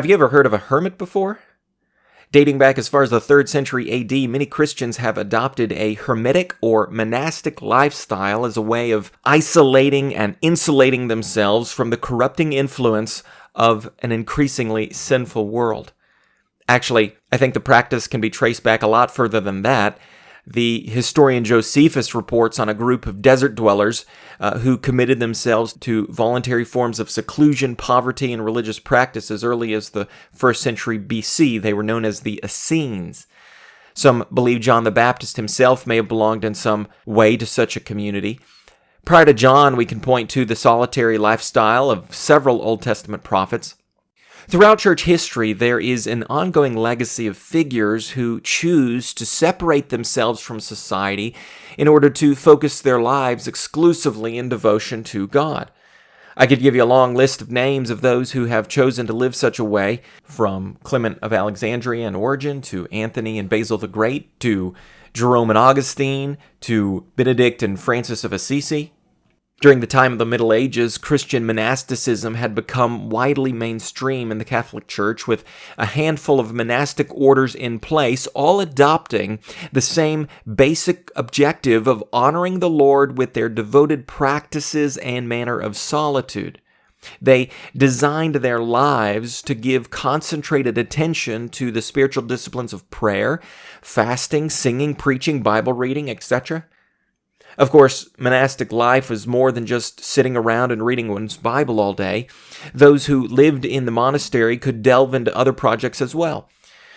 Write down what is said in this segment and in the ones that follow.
Have you ever heard of a hermit before? Dating back as far as the 3rd century AD, many Christians have adopted a hermetic or monastic lifestyle as a way of isolating and insulating themselves from the corrupting influence of an increasingly sinful world. Actually, I think the practice can be traced back a lot further than that. The historian Josephus reports on a group of desert dwellers who committed themselves to voluntary forms of seclusion, poverty, and religious practice as early as the 1st century BC. They were known as the Essenes. Some believe John the Baptist himself may have belonged in some way to such a community. Prior to John, we can point to the solitary lifestyle of several Old Testament prophets. Throughout church history, there is an ongoing legacy of figures who choose to separate themselves from society in order to focus their lives exclusively in devotion to God. I could give you a long list of names of those who have chosen to live such a way, from Clement of Alexandria and Origen, to Anthony and Basil the Great, to Jerome and Augustine, to Benedict and Francis of Assisi. During the time of the Middle Ages, Christian monasticism had become widely mainstream in the Catholic Church, with a handful of monastic orders in place, all adopting the same basic objective of honoring the Lord with their devoted practices and manner of solitude. They designed their lives to give concentrated attention to the spiritual disciplines of prayer, fasting, singing, preaching, Bible reading, etc. Of course, monastic life was more than just sitting around and reading one's Bible all day. Those who lived in the monastery could delve into other projects as well.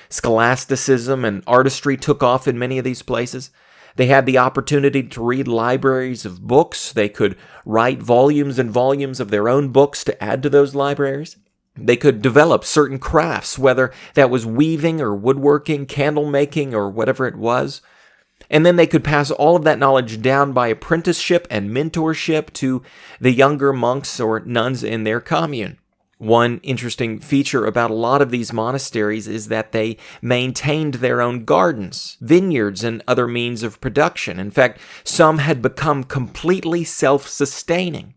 Scholasticism and artistry took off in many of these places. They had the opportunity to read libraries of books. They could write volumes and volumes of their own books to add to those libraries. They could develop certain crafts, whether that was weaving or woodworking, candle making, or whatever it was. And then they could pass all of that knowledge down by apprenticeship and mentorship to the younger monks or nuns in their commune. One interesting feature about a lot of these monasteries is that they maintained their own gardens, vineyards, and other means of production. In fact, some had become completely self-sustaining.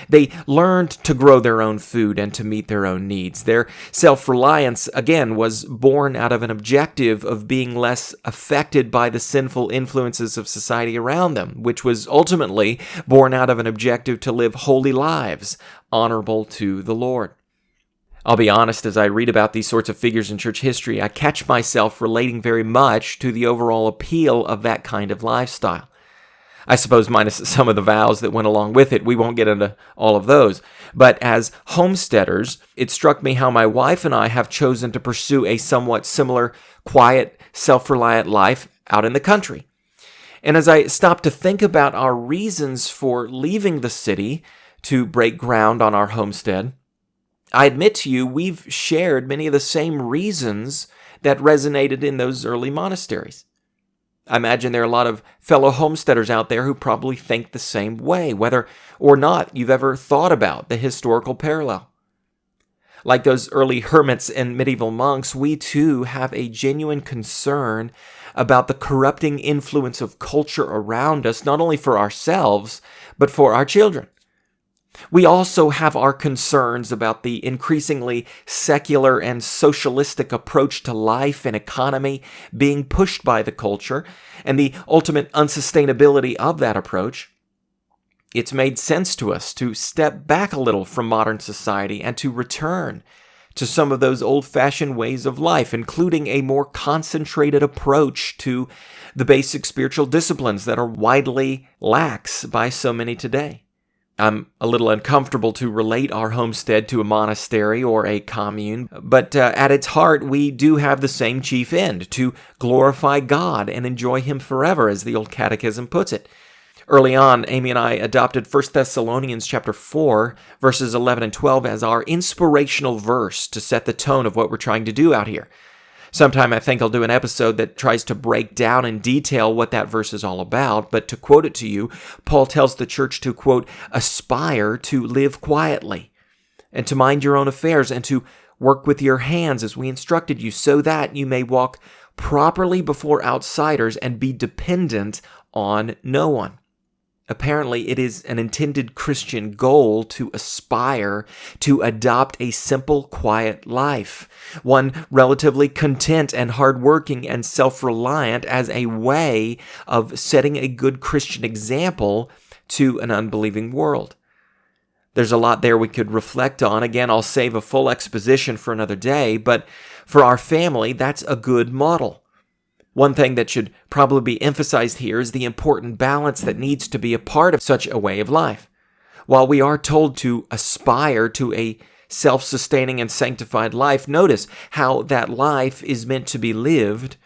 They learned to grow their own food and to meet their own needs. Their self-reliance, again, was born out of an objective of being less affected by the sinful influences of society around them, which was ultimately born out of an objective to live holy lives, honorable to the Lord. I'll be honest, as I read about these sorts of figures in church history, I catch myself relating very much to the overall appeal of that kind of lifestyle. I suppose minus some of the vows that went along with it. We won't get into all of those. But as homesteaders, it struck me how my wife and I have chosen to pursue a somewhat similar, quiet, self-reliant life out in the country. And as I stopped to think about our reasons for leaving the city to break ground on our homestead, I admit to you we've shared many of the same reasons that resonated in those early monasteries. I imagine there are a lot of fellow homesteaders out there who probably think the same way, whether or not you've ever thought about the historical parallel. Like those early hermits and medieval monks, we too have a genuine concern about the corrupting influence of culture around us, not only for ourselves, but for our children. We also have our concerns about the increasingly secular and socialistic approach to life and economy being pushed by the culture and the ultimate unsustainability of that approach. It's made sense to us to step back a little from modern society and to return to some of those old-fashioned ways of life, including a more concentrated approach to the basic spiritual disciplines that are widely lax by so many today. I'm a little uncomfortable to relate our homestead to a monastery or a commune, but at its heart, we do have the same chief end, to glorify God and enjoy Him forever, as the old catechism puts it. Early on, Amy and I adopted 1 Thessalonians chapter 4, verses 11 and 12 as our inspirational verse to set the tone of what we're trying to do out here. Sometime I think I'll do an episode that tries to break down in detail what that verse is all about, but to quote it to you, Paul tells the church to, quote, aspire to live quietly, and to mind your own affairs, and to work with your hands as we instructed you, so that you may walk properly before outsiders and be dependent on no one. Apparently, it is an intended Christian goal to aspire to adopt a simple, quiet life, one relatively content and hardworking and self-reliant, as a way of setting a good Christian example to an unbelieving world. There's a lot there we could reflect on. Again, I'll save a full exposition for another day, but for our family, that's a good model. One thing that should probably be emphasized here is the important balance that needs to be a part of such a way of life. While we are told to aspire to a self-sustaining and sanctified life, notice how that life is meant to be lived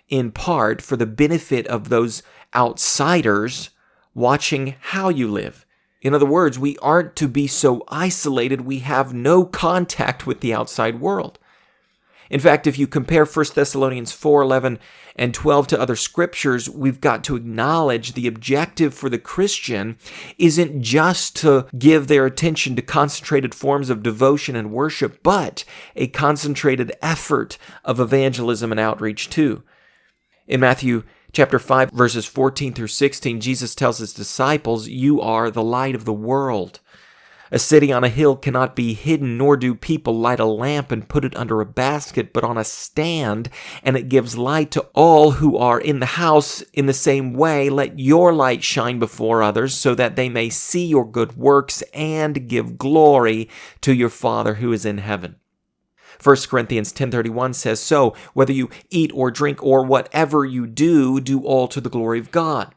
in part for the benefit of those outsiders watching how you live. In other words, we aren't to be so isolated we have no contact with the outside world. In fact, if you compare 1 Thessalonians 4:11 and 12 to other scriptures, we've got to acknowledge the objective for the Christian isn't just to give their attention to concentrated forms of devotion and worship, but a concentrated effort of evangelism and outreach too. In Matthew chapter 5, verses 14 through 16, Jesus tells his disciples, "You are the light of the world. A city on a hill cannot be hidden, nor do people light a lamp and put it under a basket, but on a stand, and it gives light to all who are in the house. In the same way, let your light shine before others, so that they may see your good works and give glory to your Father who is in heaven." 1 Corinthians 10:31 says, "So, whether you eat or drink or whatever you do, do all to the glory of God.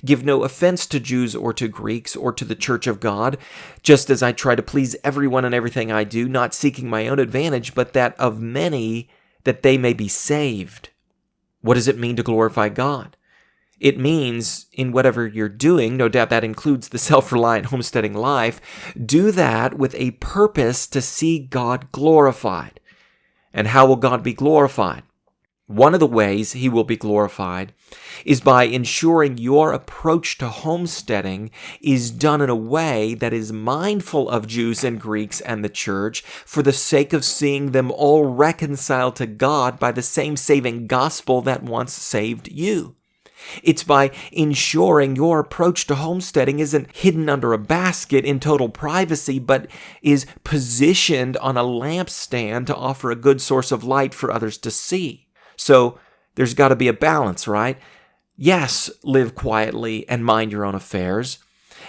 Give no offense to Jews or to Greeks or to the church of God, just as I try to please everyone in everything I do, not seeking my own advantage, but that of many, that they may be saved." What does it mean to glorify God? It means in whatever you're doing, no doubt that includes the self-reliant homesteading life, do that with a purpose to see God glorified. And how will God be glorified? One of the ways he will be glorified is by ensuring your approach to homesteading is done in a way that is mindful of Jews and Greeks and the church for the sake of seeing them all reconciled to God by the same saving gospel that once saved you. It's by ensuring your approach to homesteading isn't hidden under a basket in total privacy, but is positioned on a lampstand to offer a good source of light for others to see. So there's got to be a balance, right? Yes, live quietly and mind your own affairs.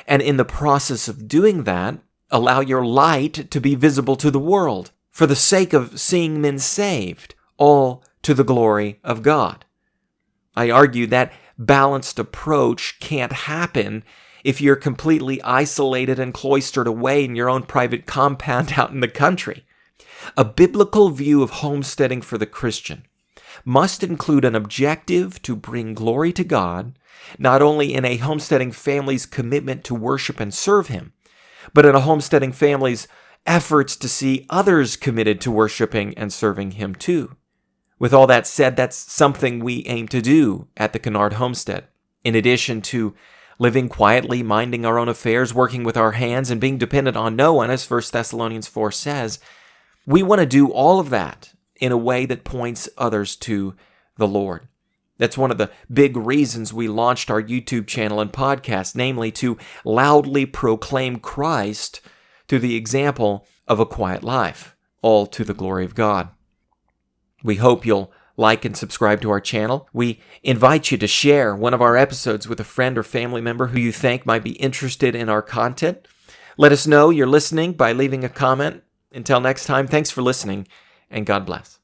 And in the process of doing that, allow your light to be visible to the world for the sake of seeing men saved, all to the glory of God. I argue that balanced approach can't happen if you're completely isolated and cloistered away in your own private compound out in the country. A biblical view of homesteading for the Christian must include an objective to bring glory to God, not only in a homesteading family's commitment to worship and serve Him, but in a homesteading family's efforts to see others committed to worshiping and serving Him too. With all that said, that's something we aim to do at the Kennard Homestead. In addition to living quietly, minding our own affairs, working with our hands, and being dependent on no one, as 1 Thessalonians 4 says, we want to do all of that in a way that points others to the Lord. That's one of the big reasons we launched our YouTube channel and podcast, namely to loudly proclaim Christ through the example of a quiet life, all to the glory of God. We hope you'll like and subscribe to our channel. We invite you to share one of our episodes with a friend or family member who you think might be interested in our content. Let us know you're listening by leaving a comment. Until next time, thanks for listening, and God bless.